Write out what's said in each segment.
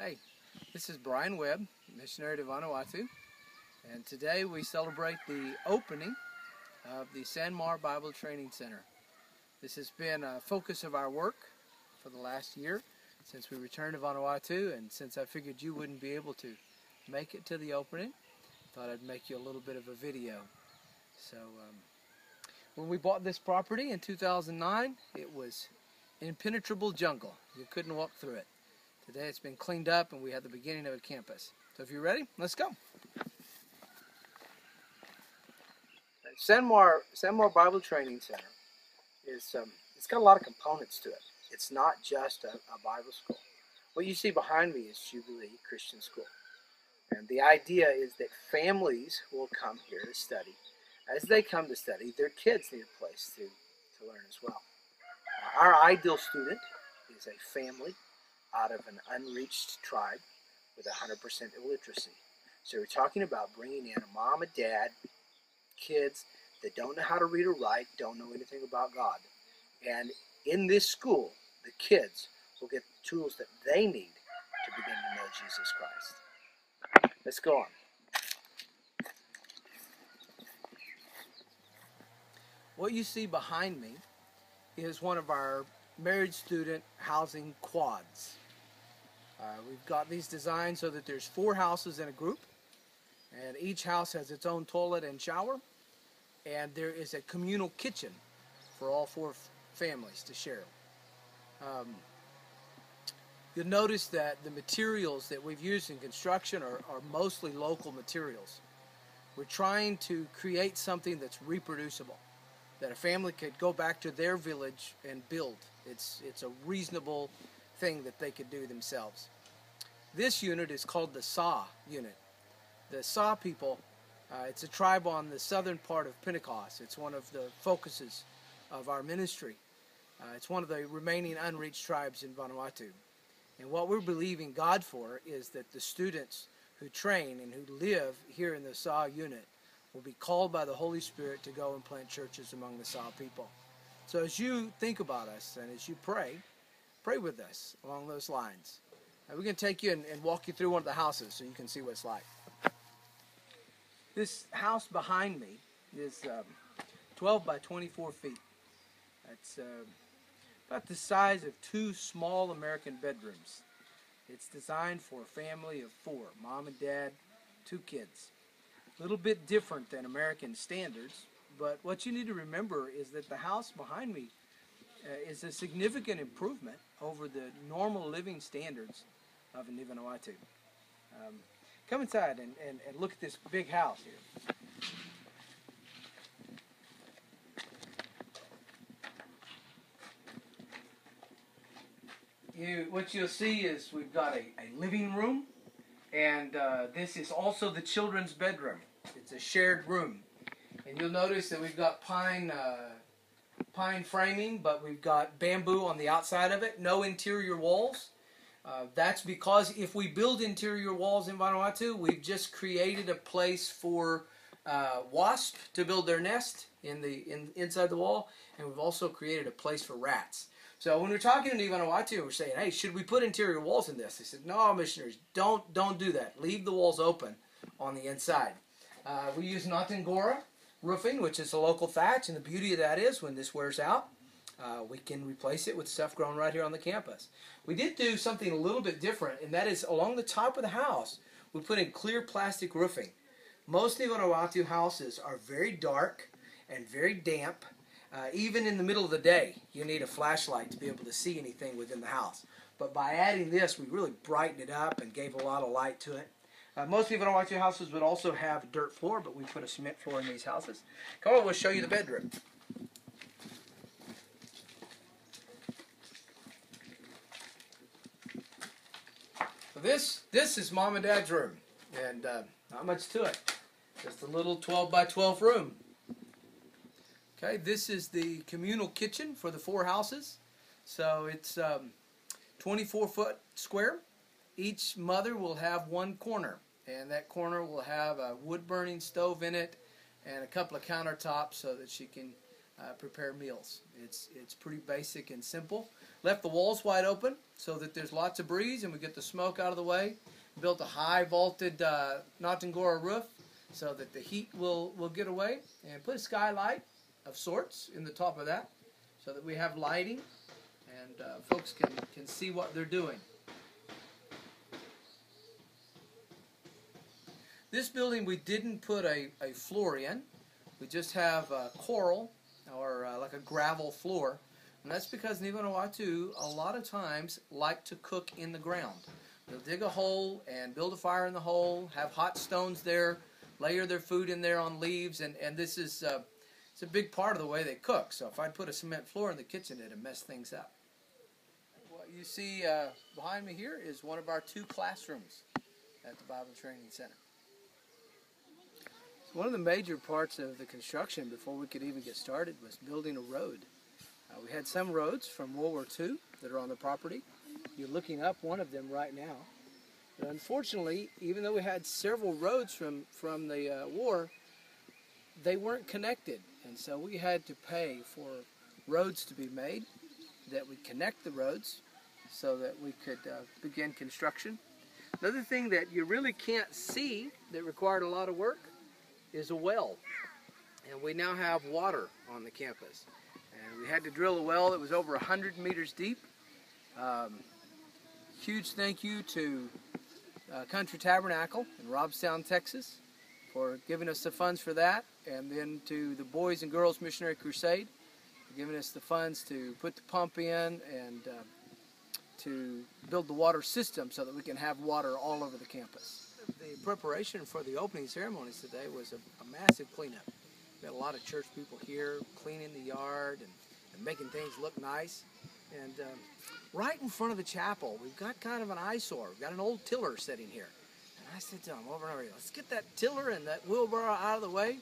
Hey, this is Brian Webb, missionary to Vanuatu, and today we celebrate the opening of the Sanma Bible Training Center. This has been a focus of our work for the last year since we returned to Vanuatu, and since I figured you wouldn't be able to make it to the opening, I thought I'd make you a little bit of a video. So when we bought this property in 2009, it was impenetrable jungle. You couldn't walk through it. Today it's been cleaned up and we have the beginning of a campus. So if you're ready, let's go. Sanma Bible Training Center is it's got a lot of components to it. It's not just a Bible school. What you see behind me is Jubilee Christian School. And the idea is that families will come here to study. As they come to study, their kids need a place to learn as well. Our ideal student is a family out of an unreached tribe with 100% illiteracy. So we're talking about bringing in a mom and dad, kids that don't know how to read or write, don't know anything about God. And in this school, the kids will get the tools that they need to begin to know Jesus Christ. Let's go on. What you see behind me is one of our married student housing quads. We've got these designed so that there's 4 houses in a group, and each house has its own toilet and shower, and there is a communal kitchen for all 4 families to share. You'll notice that the materials that we've used in construction are mostly local materials. We're trying to create something that's reproducible, that a family could go back to their village and build. It's a reasonable thing that they could do themselves. This unit is called the Sa unit. The Sa people, it's a tribe on the southern part of Pentecost. It's one of the focuses of our ministry. It's one of the remaining unreached tribes in Vanuatu. And what we're believing God for is that the students who train and who live here in the Sa unit will be called by the Holy Spirit to go and plant churches among the Sa people. So as you think about us and as you pray with us along those lines. We're going to take you and walk you through one of the houses so you can see what it's like. This house behind me is 12 by 24 feet. It's about the size of 2 small American bedrooms. It's designed for a family of 4, mom and dad, 2 kids. A little bit different than American standards, but what you need to remember is that the house behind me is a significant improvement over the normal living standards of Vanuatu. Come inside and look at this big house here. What you'll see is we've got a living room, and this is also the children's bedroom. It's a shared room. And you'll notice that we've got pine framing, but we've got bamboo on the outside of it, no interior walls. That's because if we build interior walls in Vanuatu, we've just created a place for wasps to build their nest inside the wall, and we've also created a place for rats. So when we're talking to Vanuatu, we're saying, hey, should we put interior walls in this? They said, no, missionaries, don't do that. Leave the walls open on the inside. We use Natangora roofing, which is a local thatch, and the beauty of that is when this wears out, we can replace it with stuff grown right here on the campus. We did do something a little bit different, and that is along the top of the house, we put in clear plastic roofing. Most Vanuatu houses are very dark and very damp. Even in the middle of the day, you need a flashlight to be able to see anything within the house. But by adding this, we really brightened it up and gave a lot of light to it. Most Vanuatu houses would also have a dirt floor, but we put a cement floor in these houses. Come on, we'll show you the bedroom. So this is Mom and Dad's room, and not much to it. Just a little 12 by 12 room. Okay, this is the communal kitchen for the 4 houses. So it's 24-foot square. Each mother will have 1 corner, and that corner will have a wood-burning stove in it and a couple of countertops so that she can prepare meals. It's pretty basic and simple. Left the walls wide open so that there's lots of breeze and we get the smoke out of the way. Built a high vaulted Nottingora roof so that the heat will get away, and put a skylight of sorts in the top of that so that we have lighting and folks can see what they're doing. This building we didn't put a floor in. We just have coral or like a gravel floor, and that's because in Vanuatu a lot of times like to cook in the ground. They'll dig a hole and build a fire in the hole, have hot stones there, layer their food in there on leaves, and this is it's a big part of the way they cook. So if I put a cement floor in the kitchen, it'd mess things up. What you see behind me here is one of our 2 classrooms at the Bible Training Center. One of the major parts of the construction before we could even get started was building a road. We had some roads from World War II that are on the property. You're looking up one of them right now. But unfortunately, even though we had several roads from the war, they weren't connected. And so we had to pay for roads to be made that would connect the roads so that we could begin construction. Another thing that you really can't see that required a lot of work is a well. And we now have water on the campus. And we had to drill a well that was over 100 meters deep. Huge thank you to Country Tabernacle in Robstown, Texas, for giving us the funds for that, and then to the Boys and Girls Missionary Crusade for giving us the funds to put the pump in and to build the water system so that we can have water all over the campus. The preparation for the opening ceremonies today was a massive cleanup. We had a lot of church people here cleaning the yard and making things look nice. And right in front of the chapel, we've got kind of an eyesore. We've got an old tiller sitting here. And I said to him over and over, let's get that tiller and that wheelbarrow out of the way.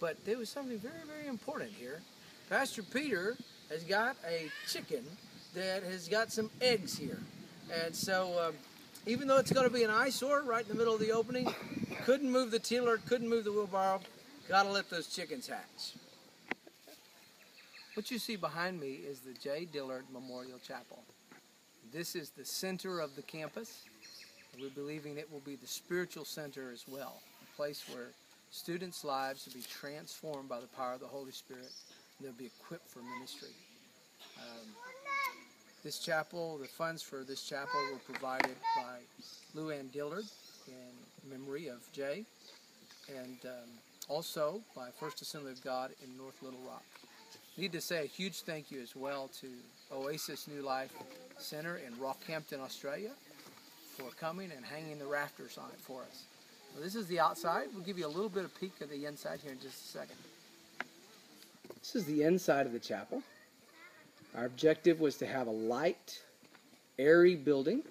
But there was something very, very important here. Pastor Peter has got a chicken that has got some eggs here. And so even though it's going to be an eyesore right in the middle of the opening, couldn't move the tiller, couldn't move the wheelbarrow, got to let those chickens hatch. What you see behind me is the J. Dillard Memorial Chapel. This is the center of the campus. We're believing it will be the spiritual center as well, a place where students' lives will be transformed by the power of the Holy Spirit, and they'll be equipped for ministry. This chapel, the funds for this chapel were provided by Lou Ann Dillard in memory of Jay, and also by First Assembly of God in North Little Rock. I need to say a huge thank you as well to Oasis New Life Center in Rockhampton, Australia, for coming and hanging the rafters on it for us. Well, this is the outside. We'll give you a little bit of peek of the inside here in just a second. This is the inside of the chapel. Our objective was to have a light, airy building.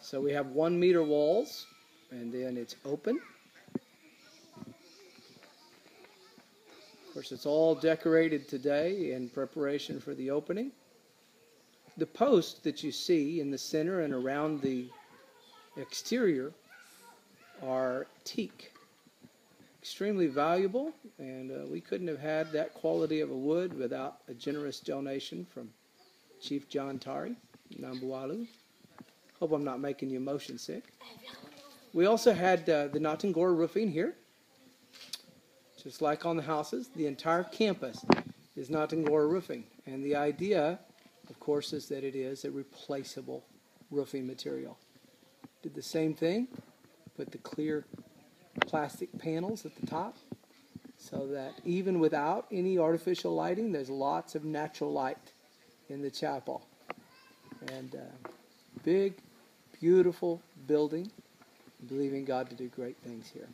So we have 1 meter walls, and then it's open. Of course, it's all decorated today in preparation for the opening. The posts that you see in the center and around the exterior are teak. Extremely valuable, and we couldn't have had that quality of a wood without a generous donation from Chief John Tari, Nambualu. Hope I'm not making you motion sick. We also had the Nottingora roofing here. Just like on the houses, the entire campus is Nottingora roofing. And the idea, of course, is that it is a replaceable roofing material. Did the same thing, put the clear plastic panels at the top so that even without any artificial lighting, there's lots of natural light in the chapel. And big, beautiful building. Believing God to do great things here.